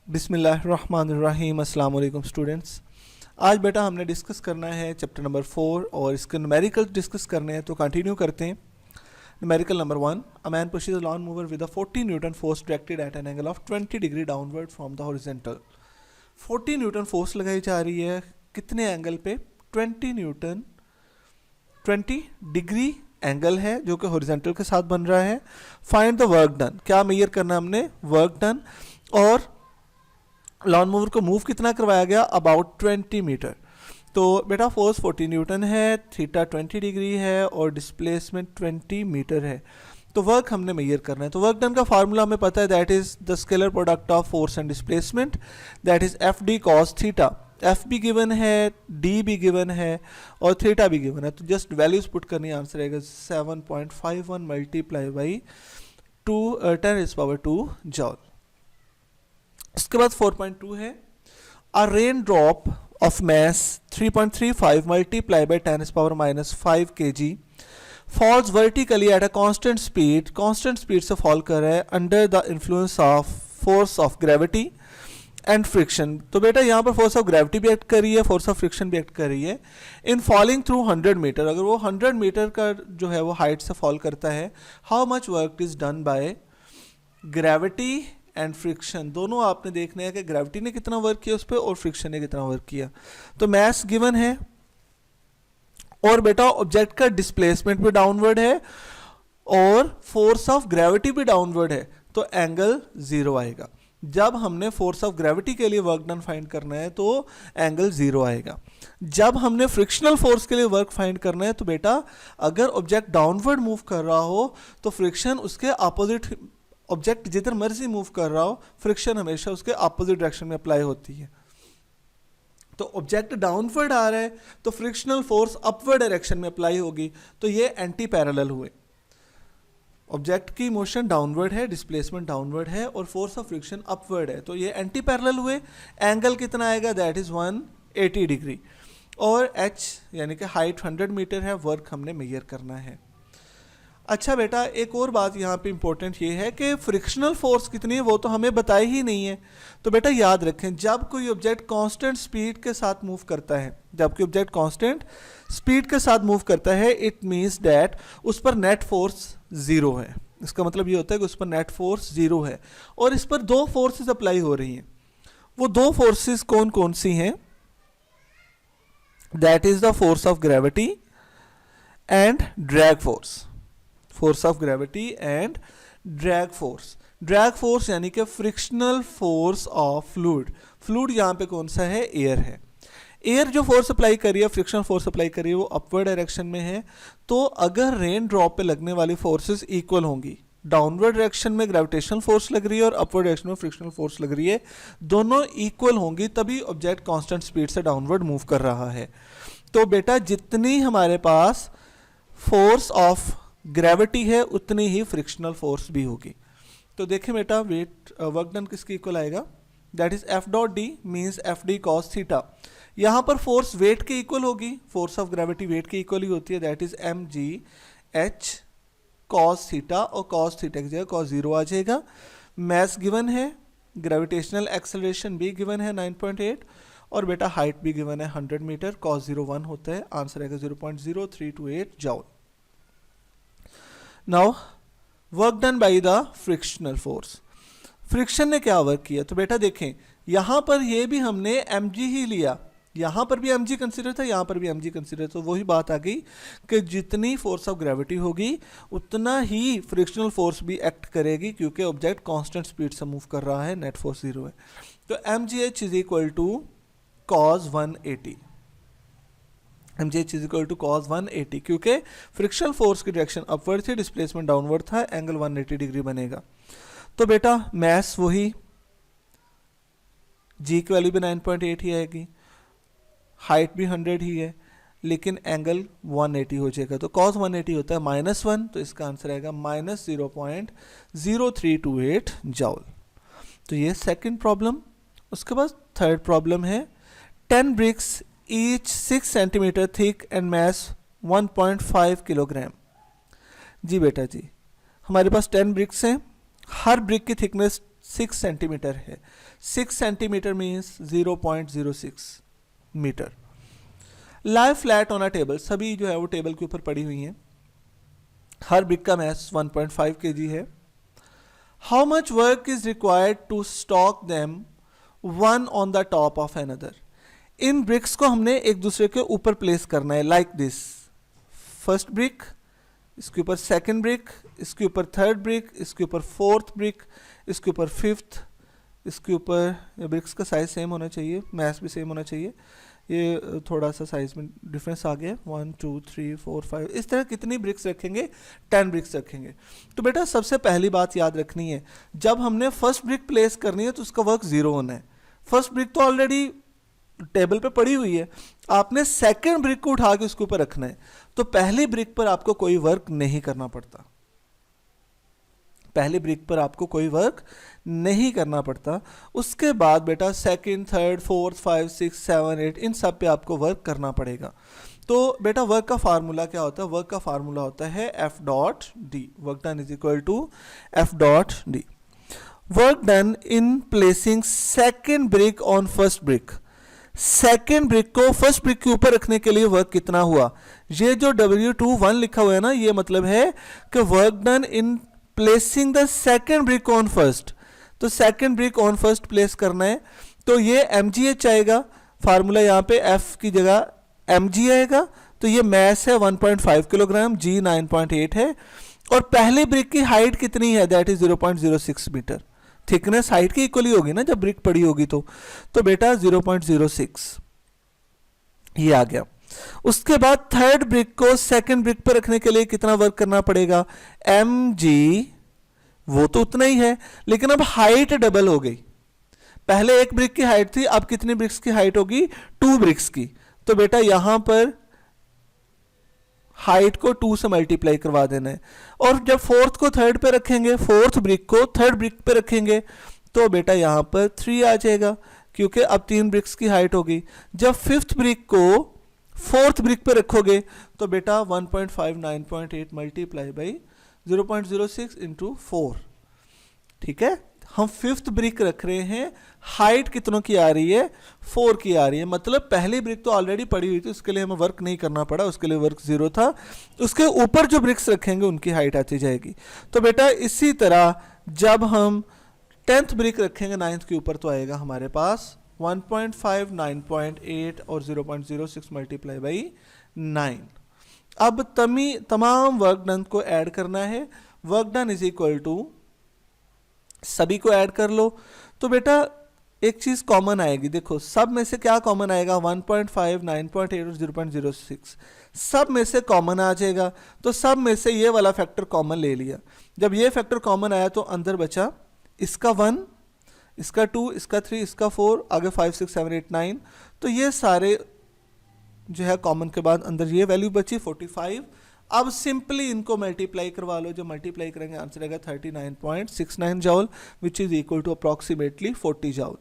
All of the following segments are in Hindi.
बिस्मिल्लाहिर्रहमानिर्रहीम। अस्सलाम वालेकुम स्टूडेंट्स। आज बेटा हमने डिस्कस करना है चैप्टर नंबर 4 और इसके न्यूमेरिकल डिस्कस करने हैं, तो कंटिन्यू करते हैं। Numerical number 1, a man pushes a lawn mower with a 40 newton force directed at an angle of 20 degree downward from the horizontal. 40 newton force लगाई जा रही है कितने एंगल पे? 20 न्यूटन, 20 डिग्री एंगल है जो कि हॉरिजॉन्टल के साथ बन रहा है। फाइंड द वर्क डन, क्या मेजर करना है हमने? Work done. और लॉन मूवर को मूव कितना करवाया गया? About 20 metre. तो बेटा फोर्स 40 न्यूटन है, थीटा 20 डिग्री है और डिस्प्लेसमेंट 20 मीटर है। तो वर्क हमने मेजर करना है। तो वर्क डन का फार्मूला हमें पता है, that is the scalar product of force and displacement, that is F D cos theta. F भी गिवन है, डी भी गिवन है और थीटा भी गिवन है। तो जस्ट वैल्यूज पुट करनी, आंसर आएगा 7.51 मल्टीप्लाई बाई 10⁻² जॉल। इसके बाद 4.2 है, a rain drop of mass 3.35 multiply by 10⁻⁻5 kg falls vertically at a constant speed. Constant speed से फॉल कर रहा है under the influence of force of gravity and friction. तो बेटा यहाँ पर फोर्स ऑफ ग्रेविटी भी एक्ट कर रही है, फोर्स ऑफ फ्रिक्शन भी एक्ट कर रही है। इन फॉलिंग थ्रू 100 मीटर, अगर वो 100 मीटर का जो है वो हाइट से फॉल करता है, how much work is done by gravity and friction. दोनों आपने देखना है कि ग्रेविटी ने कितना वर्क किया उस पर और फ्रिक्शन ने कितना वर्क किया। तो मैस गिवन है और बेटा ऑब्जेक्ट का डिस्प्लेसमेंट भी डाउनवर्ड है और फोर्स ऑफ ग्रेविटी भी डाउनवर्ड है, तो एंगल 0 आएगा। जब हमने फोर्स ऑफ ग्रेविटी के लिए वर्क डन फाइंड करना है तो एंगल 0 आएगा। जब हमने फ्रिक्शनल फोर्स के लिए वर्क फाइंड करना है तो बेटा अगर ऑब्जेक्ट डाउनवर्ड मूव कर रहा हो तो फ्रिक्शन उसके अपोजिट, ऑब्जेक्ट जिधर मर्जी मूव कर रहा हो फ्रिक्शन हमेशा उसके अपोजिट डायरेक्शन में अप्लाई होती है। तो ऑब्जेक्ट डाउनवर्ड आ रहा है तो फ्रिक्शनल फोर्स अपवर्ड डायरेक्शन में अप्लाई होगी, तो ये एंटी पैरेलल हुए। ऑब्जेक्ट की मोशन डाउनवर्ड है, डिस्प्लेसमेंट डाउनवर्ड है और फोर्स ऑफ फ्रिक्शन अपवर्ड है, तो ये एंटी पैरेलल हुए। एंगल कितना आएगा? That is 180 degree. और h यानी कि हाइट 100 मीटर है, वर्क हमने मेजर करना है। अच्छा बेटा एक और बात यहाँ पे इंपॉर्टेंट ये है कि फ्रिक्शनल फोर्स कितनी है वो तो हमें बताई ही नहीं है। तो बेटा याद रखें, जब कोई ऑब्जेक्ट कांस्टेंट स्पीड के साथ मूव करता है, जब कोई ऑब्जेक्ट कांस्टेंट स्पीड के साथ मूव करता है, इट मीन्स दैट उस पर नेट फोर्स 0 है। इसका मतलब ये होता है कि उस पर नेट फोर्स 0 है और इस पर दो फोर्सेस अप्लाई हो रही हैं। वो दो फोर्सेस कौन कौन सी हैं? That is the force of gravity and drag force. Force of gravity and drag force. Drag force यानी कि frictional force of fluid. Fluid यहाँ पे कौन सा है? एयर है। एयर जो फोर्स अप्लाई कर रही है, फ्रिक्शनल फोर्स अप्लाई कर रही है, वो अपवर्ड डायरेक्शन में है। तो अगर रेन ड्रॉप पे लगने वाली फोर्सेस इक्वल होंगी, डाउनवर्ड डायरेक्शन में ग्रेविटेशनल फोर्स लग रही है और अपवर्ड डायरेक्शन में फ्रिक्शनल फोर्स लग रही है, दोनों इक्वल होंगी, तभी ऑब्जेक्ट कांस्टेंट स्पीड से डाउनवर्ड मूव कर रहा है। तो बेटा जितनी हमारे पास फोर्स ऑफ ग्रेविटी है उतनी ही फ्रिक्शनल फोर्स भी होगी। तो देखें बेटा वेट वर्क डन किसके इक्वल आएगा? That is F dot D means F D cos theta. यहाँ पर फोर्स वेट के इक्वल होगी, फोर्स ऑफ ग्रेविटी वेट के इक्वल ही होती है, that is M G H cos theta और कॉस थीटा की जगह कॉस 0 आ जाएगा। मैस गिवन है, ग्रेविटेशनल एक्सेलरेशन भी गिवन है 9.8 और बेटा हाइट भी गिवन है 100 मीटर, कॉस 0 1 होता है, आंसर आएगा 0.0328 जॉल। Now work done by the frictional force. Friction ने क्या वर्क किया? तो बेटा देखें यहाँ पर ये भी हमने mg ही लिया, यहाँ पर भी mg कंसिडर था, यहाँ पर भी mg कंसिडर, तो वही बात आ गई कि जितनी फोर्स ऑफ ग्रेविटी होगी उतना ही फ्रिक्शनल फोर्स भी एक्ट करेगी, क्योंकि ऑब्जेक्ट कांस्टेंट स्पीड से मूव कर रहा है, नेट फोर्स 0 है। तो mgh is equal to cos 180, mgh is equal to cos 180, क्योंकि फ्रिक्शनल फोर्स की डायरेक्शन अपवर्ड थी, डिस्प्लेसमेंट डाउनवर्ड था, एंगल 180 डिग्री बनेगा। तो बेटा मैस वही, g की वैल्यू भी 9.8 ही आएगी, हाइट भी 100 ही है, लेकिन एंगल 180 हो जाएगा। तो cos 180 होता है -1, तो इसका आंसर आएगा -0.0328 जॉल। तो ये सेकंड प्रॉब्लम। उसके बाद थर्ड प्रॉब्लम है 10 bricks each 6 centimetre thick and mass 1.5 kilogram. जी बेटा जी, हमारे पास 10 ब्रिक्स हैं, हर ब्रिक की थिकनेस 6 सेंटीमीटर है। 6 centimetre means 0.06 metre. Lie flat on a table, सभी जो है वो टेबल के ऊपर पड़ी हुई हैं। हर ब्रिक का मास 1.5 kg है। How much work is required to stock them one on the top of another. इन ब्रिक्स को हमने एक दूसरे के ऊपर प्लेस करना है, लाइक दिस। फर्स्ट ब्रिक, इसके ऊपर सेकंड ब्रिक, इसके ऊपर थर्ड ब्रिक, इसके ऊपर फोर्थ ब्रिक, इसके ऊपर फिफ्थ, इसके ऊपर। ब्रिक्स का साइज सेम होना चाहिए, मैस भी सेम होना चाहिए। ये थोड़ा सा साइज में डिफरेंस आ गया। 1 2 3 4 5, इस तरह कितनी ब्रिक्स रखेंगे? 10 ब्रिक्स रखेंगे। तो बेटा सबसे पहली बात याद रखनी है, जब हमने फर्स्ट ब्रिक प्लेस करनी है तो उसका वर्क 0 होना है। फर्स्ट ब्रिक तो ऑलरेडी टेबल पे पड़ी हुई है, आपने सेकंड ब्रिक को उठा के उसके ऊपर रखना है। तो पहली ब्रिक पर आपको कोई वर्क नहीं करना पड़ता, पहली ब्रिक पर आपको कोई वर्क नहीं करना पड़ता। उसके बाद बेटा सेकंड, थर्ड, फोर्थ, 5 6 7 8 इन सब पे आपको वर्क करना पड़ेगा। तो बेटा वर्क का फार्मूला क्या होता है? वर्क का फार्मूला होता है F डॉट डी, work done is equal to F dot डी। Work done in placing second brick on first brick. Second brick को फर्स्ट ब्रिक के ऊपर रखने के लिए वर्क कितना हुआ? ये जो W21 लिखा हुआ है ना, ये मतलब है कि work done in placing the second brick on first. तो second brick on first place करना है, तो ये mgh आएगा। फार्मूला यहाँ पे F की जगह mg आएगा। तो ये मैस है 1.5 किलोग्राम, g 9.8 है। और पहली ब्रिक की हाइट कितनी है? That is 0.06 metre. Thickness height की इक्वली होगी ना जब ब्रिक पड़ी होगी तो बेटा 0.06 ये आ गया। उसके बाद थर्ड ब्रिक को सेकंड ब्रिक पर रखने के लिए कितना वर्क करना पड़ेगा? mg, वो तो उतना ही है, लेकिन अब हाइट डबल हो गई। पहले एक ब्रिक की हाइट थी, अब कितनी ब्रिक्स की हाइट होगी? 2 ब्रिक्स की। तो बेटा यहां पर हाइट को 2 से मल्टीप्लाई करवा देना है। और जब फोर्थ को थर्ड पे रखेंगे, फोर्थ ब्रिक को थर्ड ब्रिक पे रखेंगे, तो बेटा यहां पर 3 आ जाएगा, क्योंकि अब 3 ब्रिक्स की हाइट होगी। जब फिफ्थ ब्रिक को फोर्थ ब्रिक पे रखोगे तो बेटा 1.5 9.8 मल्टीप्लाई बाई 0.06 इंटू 4। ठीक है, हम फिफ्थ ब्रिक रख रहे हैं, हाइट कितनों की आ रही है? 4 की आ रही है। मतलब पहली ब्रिक तो ऑलरेडी पड़ी हुई थी, उसके लिए हमें वर्क नहीं करना पड़ा, उसके लिए वर्क 0 था। उसके ऊपर जो ब्रिक्स रखेंगे उनकी हाइट आती जाएगी। तो बेटा इसी तरह जब हम 10th ब्रिक रखेंगे 9th के ऊपर, तो आएगा हमारे पास 1.5 9.8 और 0.06 मल्टीप्लाई बाई 9। अब तमाम वर्क डन को ऐड करना है। Work done is equal to, सभी को ऐड कर लो। तो बेटा एक चीज कॉमन आएगी, देखो सब में से क्या कॉमन आएगा? 1.5 9.8 और 0.06 सब में से कॉमन आ जाएगा। तो सब में से ये वाला फैक्टर कॉमन ले लिया। जब ये फैक्टर कॉमन आया तो अंदर बचा इसका 1, इसका 2, इसका 3, इसका 4, आगे 5 6 7 8 9। तो ये सारे जो है कॉमन के बाद अंदर ये वैल्यू बची 45। अब सिंपली इनको मल्टीप्लाई करवा लो। जो मल्टीप्लाई करेंगे आंसर आएगा 39.69 joule, which is equal to approximately 40 joule.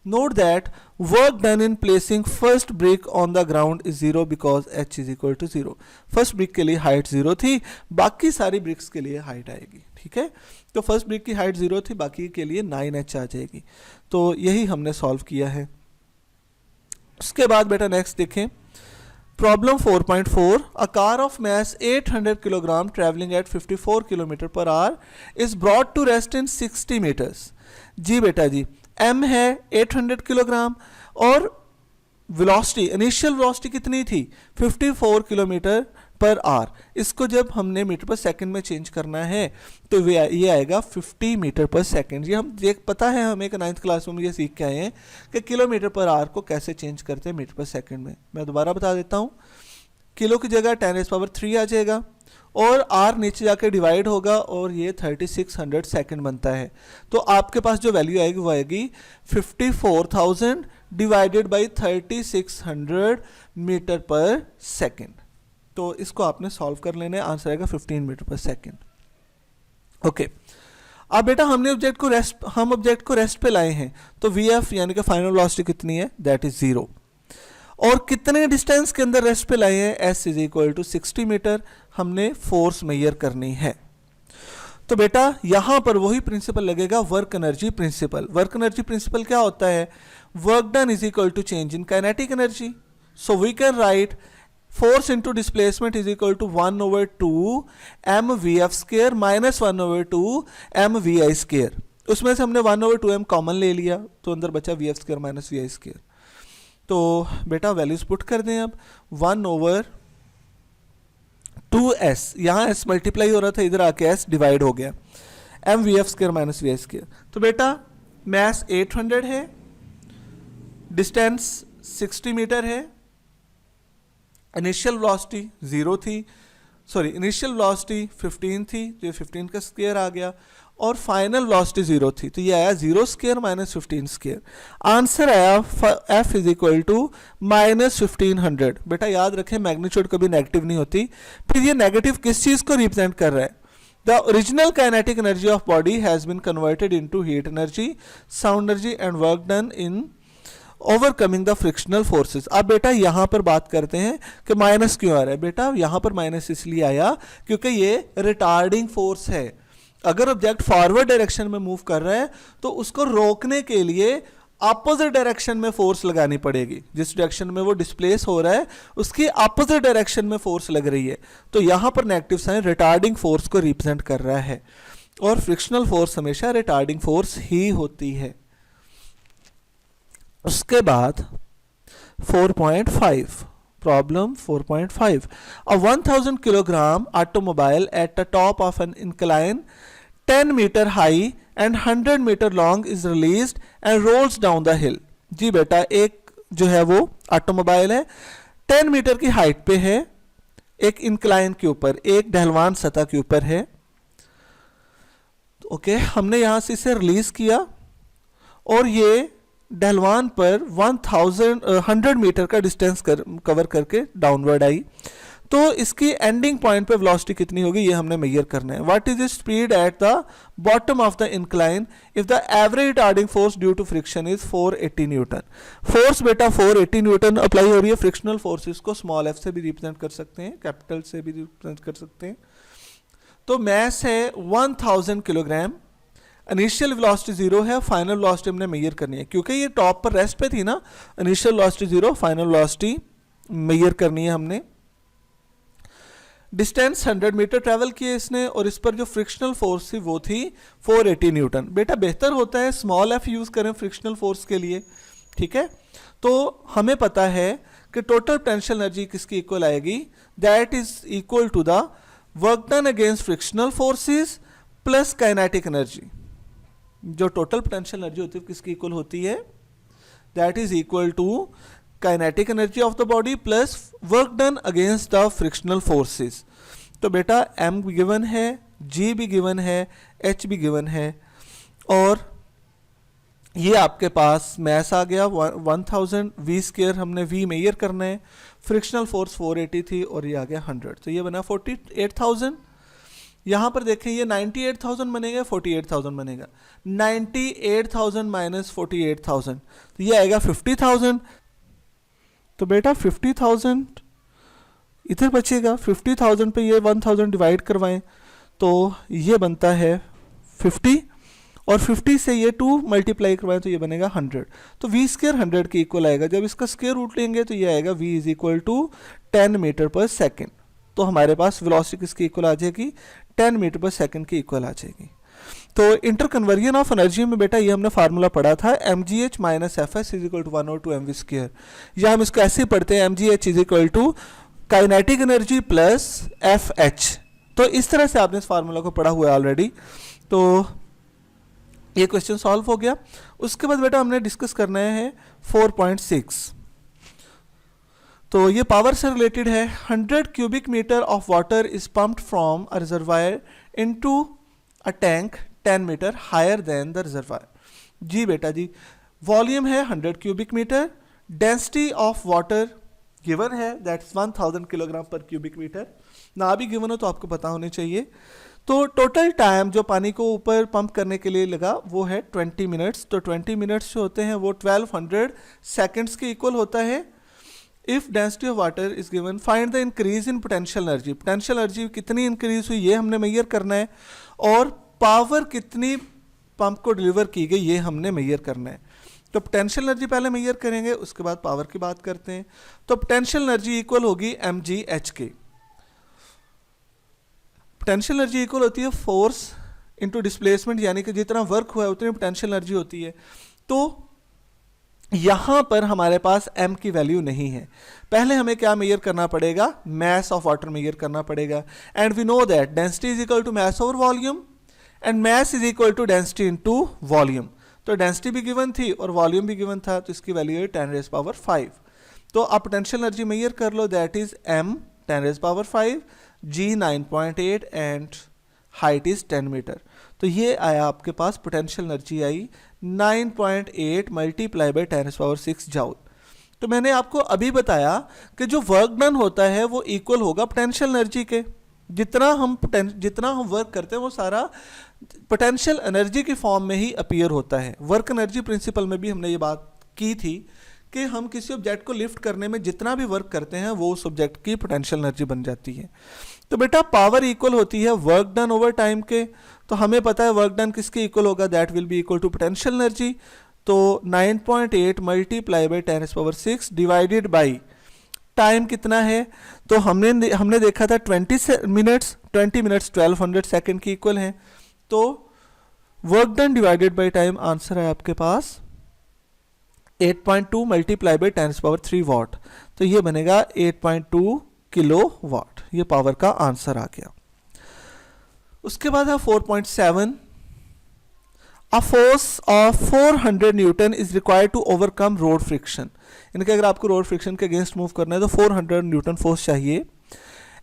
Note that work done in placing first brick on the ground is 0 because h is equal to 0। First brick के लिए हाइट 0 थी, बाकी सारी ब्रिक्स के लिए हाइट आएगी। ठीक है, तो फर्स्ट ब्रिक की हाइट 0 थी, बाकी के लिए 9h आ जाएगी। तो यही हमने सॉल्व किया है। उसके बाद बेटा नेक्स्ट देखें, problem 4.4। A car of mass 800 kilogram travelling at 54 kilometre per hour is brought to rest in 60 metres. जी बेटा जी, m है 800 किलोग्राम और वेलोसिटी, इनिशियल वेलोसिटी कितनी थी? 54 किलोमीटर पर आवर। इसको जब हमने मीटर पर सेकंड में चेंज करना है तो ये आएगा 50 मीटर पर सेकंड। ये हम देख, पता है हमें 9th क्लास में ये सीख के आए हैं कि किलोमीटर पर आवर को कैसे चेंज करते हैं मीटर पर सेकंड में। मैं दोबारा बता देता हूँ, किलो की जगह 10⁻³ आ जाएगा और आर नीचे जाके डिवाइड होगा और ये 3600 सेकंड बनता है। तो आपके पास जो वैल्यू आएगी वो आएगी 54,000 डिवाइडेड बाई 3600 मीटर पर सेकंड। तो इसको आपने सॉल्व कर लेना है, आंसर आएगा 15 मीटर पर सेकंड। ओके, अब बेटा हमने ऑब्जेक्ट को रेस्ट पे लाए हैं, तो VF यानी कि फाइनल वेलोसिटी कितनी है? That is 0। और कितने डिस्टेंस के अंदर रेस्ट पे लाए हैं? S is equal to 60 metre हमने फोर्स मेजर करनी है। तो बेटा यहां पर वही प्रिंसिपल लगेगा, work energy principle. Work energy principle क्या होता है? Work done is equal to change in kinetic energy. So we can write force into displacement is equal to 1/2 mvf square minus 1/2 mvi square. उसमें से हमने 1/2 m कॉमन ले लिया, तो अंदर बचा V F square minus V I square. तो बेटा वैल्यूज पुट कर दें अब। 1/2s, यहाँ s मल्टीप्लाई हो रहा था, इधर आके s डिवाइड हो गया, M V F square minus V I square. तो बेटा मैस 800 है, डिस्टेंस 60 मीटर है, इनिशियल वेलोसिटी 0 थी, सॉरी इनिशियल वेलोसिटी 15 थी, जो 15 का स्क्वायर आ गया, और फाइनल वेलोसिटी 0 थी, तो ये आया 0 स्क्वायर माइनस 15 स्क्वायर। आंसर आया f is equal to minus 1500। बेटा याद रखें मैग्नीट्यूड कभी नेगेटिव नहीं होती। फिर ये नेगेटिव किस चीज को रिप्रेजेंट कर रहा है? The original kinetic energy of body has been converted into heat energy, sound energy and work done in overcoming the frictional forces. अब बेटा यहां पर बात करते हैं कि माइनस क्यों आ रहा है। बेटा यहां पर माइनस इसलिए आया क्योंकि ये रिटार्डिंग फोर्स है। अगर ऑब्जेक्ट फॉरवर्ड डायरेक्शन में मूव कर रहा है तो उसको रोकने के लिए अपोजिट डायरेक्शन में फोर्स लगानी पड़ेगी। जिस डायरेक्शन में वो डिस्प्लेस हो रहा है उसकी अपोजिट डायरेक्शन में फोर्स लग रही है। तो यहां पर नेगेटिव साइन रिटार्डिंग फोर्स को रिप्रेजेंट कर रहा है, और फ्रिक्शनल फोर्स हमेशा रिटार्डिंग फोर्स ही होती है। उसके बाद 4.5 problem 4.5 a 1000 kilogram automobile at the top of an incline 10 meter high and 100 meter long is released and rolls down the hill। जी बेटा एक जो है वो ऑटोमोबाइल है, 10 मीटर की हाइट पे है, एक इंक्लाइन के ऊपर, एक ढलवान सतह के ऊपर है। ओके हमने यहां से इसे रिलीज किया और ये ढलवान पर 100 मीटर का डिस्टेंस कवर करके डाउनवर्ड आई। तो इसकी एंडिंग पॉइंट पे वेलोसिटी कितनी होगी ये हमने मेजर करना है। What is the speed at the bottom of the incline if the average retarding force due to friction is 480 newton. Force बेटा 480 न्यूटन अप्लाई हो रही है। फ्रिक्शनल फोर्सेस को स्मॉल एफ से भी रिप्रेजेंट कर सकते हैं, कैपिटल से भी रिप्रेजेंट कर सकते हैं। तो मैस है 1000 किलोग्राम, इनिशियल वेलोसिटी 0 है, फाइनल वेलोसिटी हमने मेजर करनी है क्योंकि ये टॉप पर रेस्ट पे थी ना। Initial velocity 0, final velocity measure करनी है हमने। डिस्टेंस 100 मीटर ट्रैवल किए इसने, और इस पर जो फ्रिक्शनल फोर्स थी वो थी 480 न्यूटन। बेटा बेहतर होता है स्मॉल एफ यूज करें फ्रिक्शनल फोर्स के लिए, ठीक है। तो हमें पता है कि टोटल पोटेंशियल एनर्जी किसकी इक्वल आएगी, that is equal to the work done against frictional forces plus kinetic energy. जो टोटल पोटेंशियल एनर्जी होती है किसकी इक्वल होती है, that is equal to kinetic energy of the body plus work done against the frictional forces. तो बेटा m भी गिवन है, g भी गिवन है, h भी गिवन है, और ये आपके पास मैस आ गया 1000 v स्क्वायर, हमने v मेजर करना है, फ्रिक्शनल फोर्स 480 थी और ये आ गया 100, तो ये बना 48,000। यहां पर देखें ये 98,000 बनेगा, 48,000 बनेगा, 98,000 माइनस 48,000 तो ये आएगा 50,000। तो बेटा 50,000 इधर बचेगा, 50,000 पे ये 1000 डिवाइड करवाएं तो ये बनता है 50, और 50 से ये 2 मल्टीप्लाई करवाएं तो ये बनेगा 100। तो v स्क्वायर 100 के इक्वल आएगा। जब इसका स्क्वायर रूट लेंगे तो ये आएगा v is equal to 10 metre per second. तो हमारे पास वेलोसिटी किसकी इक्वल आ जाएगी, 10 मीटर पर सेकेंड की इक्वल आ जाएगी। तो इंटर कन्वर्जन ऑफ एनर्जी में बेटा ये हमने फार्मूला पढ़ा था, mgh minus F S is equal to 1/2 mv square, या हम इसको ऐसे ही पढ़ते हैं mgh is equal to kinetic energy plus F H. तो इस तरह से आपने इस फार्मूला को पढ़ा हुआ है ऑलरेडी। तो ये क्वेश्चन सॉल्व हो गया। उसके बाद बेटा हमने डिस्कस करना है 4.6। तो ये पावर से रिलेटेड है। 100 cubic metre of water is pumped from a reservoir into a tank 10 metre higher than the reservoir. जी बेटा जी, वॉल्यूम है 100 cubic metre, density of water given है that's 1000 kilogram per cubic metre. ना भी गिवन हो तो आपको पता होने चाहिए। तो टोटल टाइम जो पानी को ऊपर पंप करने के लिए लगा वो है 20 मिनट्स। तो 20 मिनट्स जो होते हैं वो 1200 सेकेंड्स के इक्वल होता है। If density of water is given, find the increase in potential energy. Potential energy कितनी इंक्रीज हुई ये हमने मेजर करना है। और पावर कितनी पंप को डिलीवर की गई ये हमने मेजर करना है। तो पोटेंशियल एनर्जी पहले मेजर करेंगे, उसके बाद पावर की बात करते हैं। तो पोटेंशियल एनर्जी इक्वल होगी mgh के। पोटेंशियल एनर्जी इक्वल होती है फोर्स इनटू डिस्प्लेसमेंट, यानी कि जितना वर्क हुआ है उतनी पोटेंशियल एनर्जी होती है। तो यहां पर हमारे पास m की वैल्यू नहीं है, पहले हमें क्या मेजर करना पड़ेगा, मैस ऑफ वाटर मेजर करना पड़ेगा। And we know that density is equal to mass over volume and mass is equal to density into volume. तो डेंसिटी भी गिवन थी और वॉल्यूम भी गिवन था, तो इसकी वैल्यू है 10⁵। तो आप पोटेंशियल एनर्जी मेजर कर लो, that is m 10⁵, g 9.8 and height is 10 metre. तो ये आया आपके पास पोटेंशियल एनर्जी आई 9.8 मल्टीप्लाई बाई 10⁶ जाउल। तो मैंने आपको अभी बताया कि जो वर्क डन होता है वो इक्वल होगा पोटेंशियल एनर्जी के। जितना हम वर्क करते हैं वो सारा पोटेंशियल एनर्जी की फॉर्म में ही अपीयर होता है। वर्क एनर्जी प्रिंसिपल में भी हमने ये बात की थी कि हम किसी ऑब्जेक्ट को लिफ्ट करने में जितना भी वर्क करते हैं वो उस ऑब्जेक्ट की पोटेंशियल एनर्जी बन जाती है। तो बेटा पावर इक्वल होती है वर्क डन ओवर टाइम के, तो हमें पता है वर्क डन किसके इक्वल होगा, that will be equal to potential energy. तो 9.8 multiply by 10⁶ divided by time कितना है, तो हमने देखा था 20 मिनट्स 1200 सेकेंड की इक्वल है। तो work done divided by time answer है आपके पास 8.2 मल्टीप्लाई बाई 10⁻³ वाट, तो ये बनेगा 8.2 किलो वाट। ये पावर का आंसर आ गया। उसके बाद है 4.7, a force of 400 newton is required to overcome road friction. इनके अगर आपको रोड फ्रिक्शन के अगेंस्ट मूव करना है तो 400 न्यूटन फोर्स चाहिए।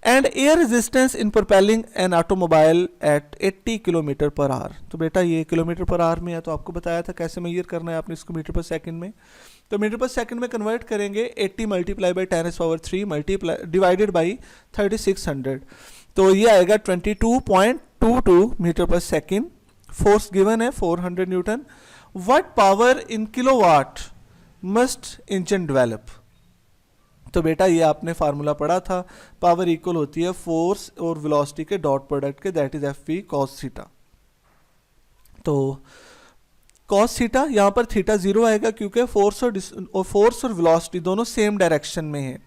And air resistance in propelling an automobile at 80 kilometre per hour. तो बेटा ये किलोमीटर पर आवर में है, तो आपको बताया था कैसे मेजर करना है आपने इसको मीटर पर सेकंड में। तो मीटर पर सेकंड में कन्वर्ट करेंगे 80 multiply by 10⁻³ multiply divided by 3600, तो ये आएगा 22.22 मीटर पर सेकंड। फोर्स गिवन है 400 Newton. What power in kilowatt must engine develop. तो बेटा ये आपने फार्मूला पढ़ा था, पावर इक्वल होती है फोर्स और वेलोसिटी के डॉट प्रोडक्ट के, that is F cos theta. तो कॉस थीटा यहाँ पर थीटा 0 आएगा क्योंकि फोर्स और वेलोसिटी दोनों सेम डायरेक्शन में है।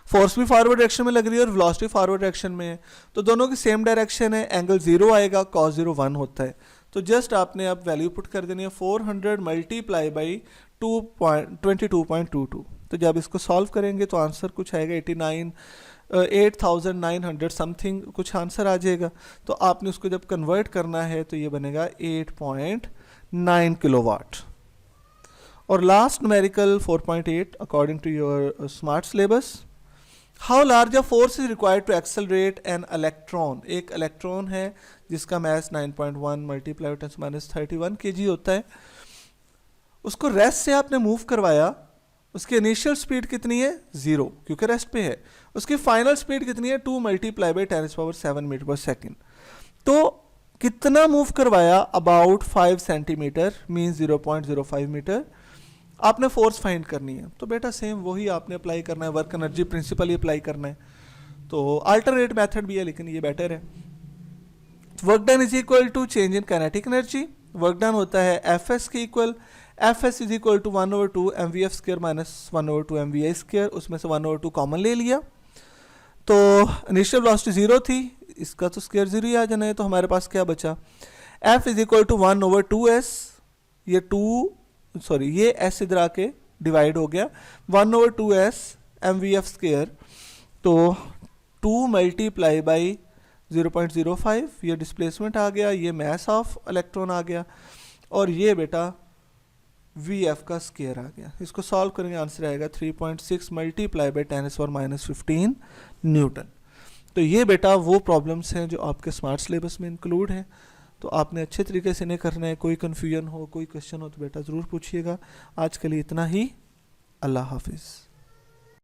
फोर्स भी फॉरवर्ड डायरेक्शन में लग रही है और वेलोसिटी फॉरवर्ड डायरेक्शन में है, तो दोनों की सेम डायरेक्शन है। एंगल 0 आएगा, कॉस 0 1 होता है। तो जस्ट आपने अब वैल्यू पुट कर देनी है 400 मल्टीप्लाई बाई 22.22। तो जब इसको सॉल्व करेंगे तो आंसर कुछ आएगा 8,900 समथिंग कुछ आंसर आ जाएगा। तो आपने उसको जब कन्वर्ट करना है तो ये बनेगा 8.9 किलोवाट। और last numerical 4.8 according to your smart syllabus, how large a force is required to accelerate an electron. एक इलेक्ट्रॉन है जिसका मास 9.1 मल्टीप्लाई 10⁻31 kg होता है। उसको रेस्ट से आपने मूव करवाया, उसकी इनिशियल स्पीड कितनी है 0 क्योंकि रेस्ट पे है। उसकी फाइनल स्पीड कितनी है 2 multiply by 10⁻7 metre per second. तो कितना मूव करवाया, अबाउट 5 सेंटीमीटर मीन्स 0.05 मीटर। आपने फोर्स फाइंड करनी है, तो बेटा सेम वही आपने अप्लाई करना है, वर्क एनर्जी प्रिंसिपल ही अप्लाई करना है। तो अल्टरनेट मेथड भी है लेकिन ये बेटर है। Work done is equal to change in kinetic energy. Work done होता है एफ एस के equal, F S is equal to 1/2 mvf² minus 1/2 mvi², उसमें से 1/2 कॉमन ले लिया। तो इनिशियल वेलोसिटी 0 थी, इसका तो स्क्वायर 0 ही आ जाना है। तो हमारे पास क्या बचा, f is equal to 1/2s, ये s इधर आके डिवाइड हो गया 1/2s mvf²। तो 2 मल्टीप्लाई बाई 0.05, ये डिस्प्लेसमेंट आ गया, ये मास ऑफ इलेक्ट्रॉन आ गया, और ये बेटा vf का स्क्वायर आ गया। इसको सॉल्व करेंगे आंसर आएगा 3.6 मल्टीप्लाई बाई 10⁻15 न्यूटन। तो ये बेटा वो प्रॉब्लम्स हैं जो आपके स्मार्ट सिलेबस में इंक्लूड हैं। तो आपने अच्छे तरीके से इन्हें करना है। कोई कन्फ्यूजन हो, कोई क्वेश्चन हो तो बेटा ज़रूर पूछिएगा। आज के लिए इतना ही। अल्लाह हाफिज़।